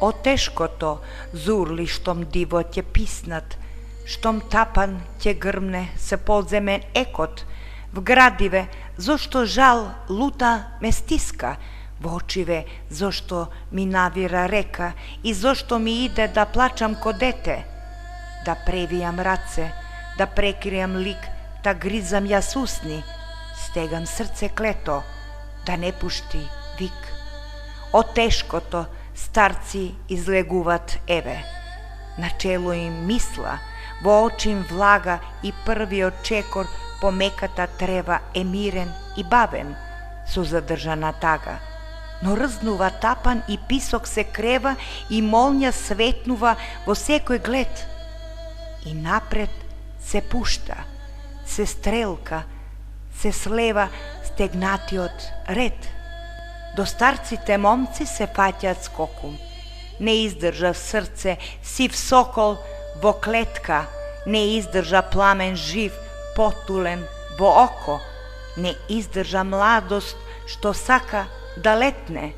О тешкото, зурли, штом диво ќе писнат, штом тапан ќе грмне се подземен екот, в градиве, зошто жал лута ме стиска, во очиве, зошто ми навира река и зошто ми иде да плачам ко дете, да превијам раце, да прекријам лик, да гризам јас усни, стегам срце клето, да не пушти вик. О тешкото, старци излегуват еве, на чело им мисла, во очи им влага и првиот чекор по меката трева е мирен и бавен, со задржана тага. Но рзнува тапан и писок се крева и молња светнува во секој глед. И напред се пушта, се стрелка, се слева стегнатиот ред. До старците момци се фаќаат скокум. Не издржа срце сив сокол во клетка, не издржа пламен жив потулен во око, не издржа младост што сака да летне.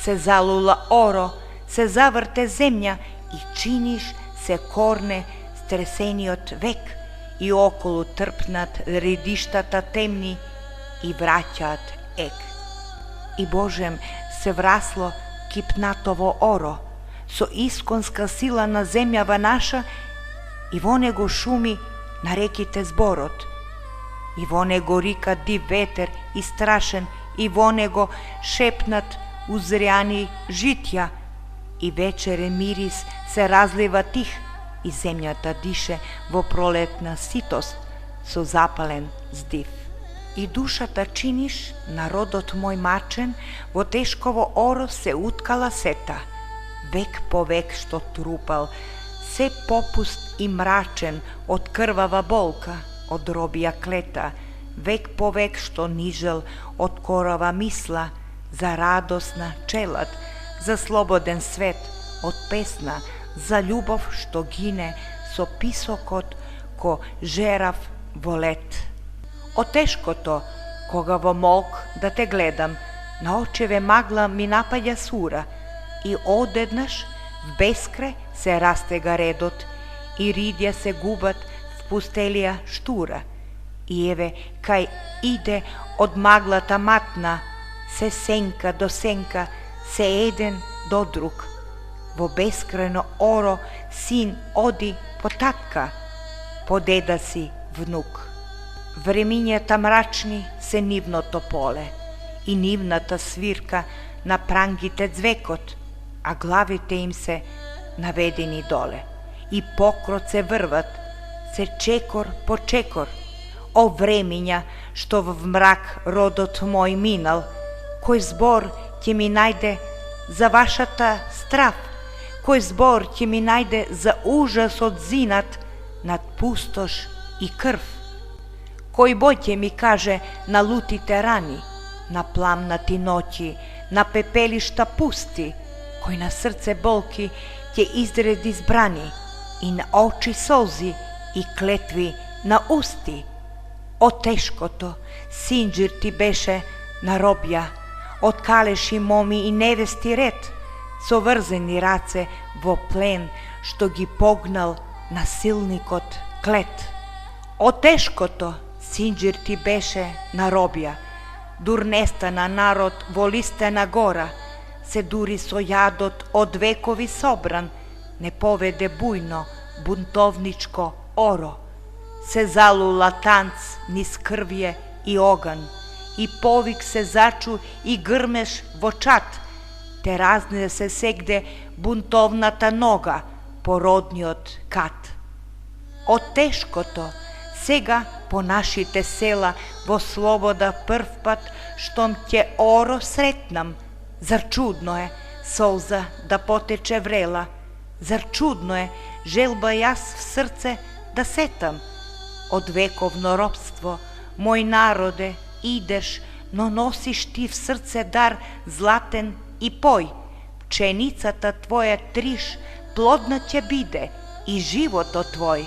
Се залула оро, се заврте земја и чиниш се корне стресениот век и околу трпнат редиштата темни и враќаат ек. И Божем се врасло кипнатово оро, со исконска сила на земјава наша, и во него шуми на реките зборот, и во него рика див ветер и страшен, и во него шепнат узряни житја, и вечерен мирис се разлива тих, и земјата дише во пролетна ситост со запален здив. И душата чиниш, народот мој мачен, во тешково оро се уткала сета, век по век што трупал, се попуст и мрачен од крвава болка, од робија клета, век по век што нижел од корова мисла, за радосна челад, за слободен свет, од песна, за љубов што гине со писокот ко жерав во лет. О тешкото, кога во молк да те гледам, на очеве магла ми напаѓа сура, и одеднаш в бескре се растега редот, и ридја се губат в пустелија штура, и еве кај иде од маглата матна, се сенка до сенка, се еден до друг. Во бескрајно оро син оди по татка, по деда си внук. Времињата мрачни се нивното поле и нивната свирка на прангите звекот, а главите им се наведени доле. И покрот се врват, се чекор по чекор. О времиња што в мрак родот мој минал, кој збор ќе ми најде за вашата страв, кој збор ќе ми најде за ужас од зинат над пустош и крв. Кој бој ќе ми каже на лутите рани, на пламнати ноќи, на пепелишта пусти, кој на срце болки ќе изреди збрани, и на очи солзи и клетви на усти. О тешкото, синџир ти беше на робја, од калеши моми и невести ред, со врзени раце во плен што ги погнал насилникот клет. О тешкото, синџир ти беше на робја, дур нестана народ во листена гора, се дури со јадот од векови собран, не поведе бујно бунтовничко оро. Се залула танц низ крвје и оган, и повик се зачу и грмеш во чат, те разне се сегде бунтовната нога по родниот кат. О тешкото, сега по нашите села во слобода прв пат штом ќе оро сретнам, зар чудно е солза да потече врела, зар чудно е желба јас в срце да сетам. Од вековно робство, мој народе, идеш, но носиш ти в срце дар златен и пој. Пченицата твоја триш плодна ќе биде и животот твој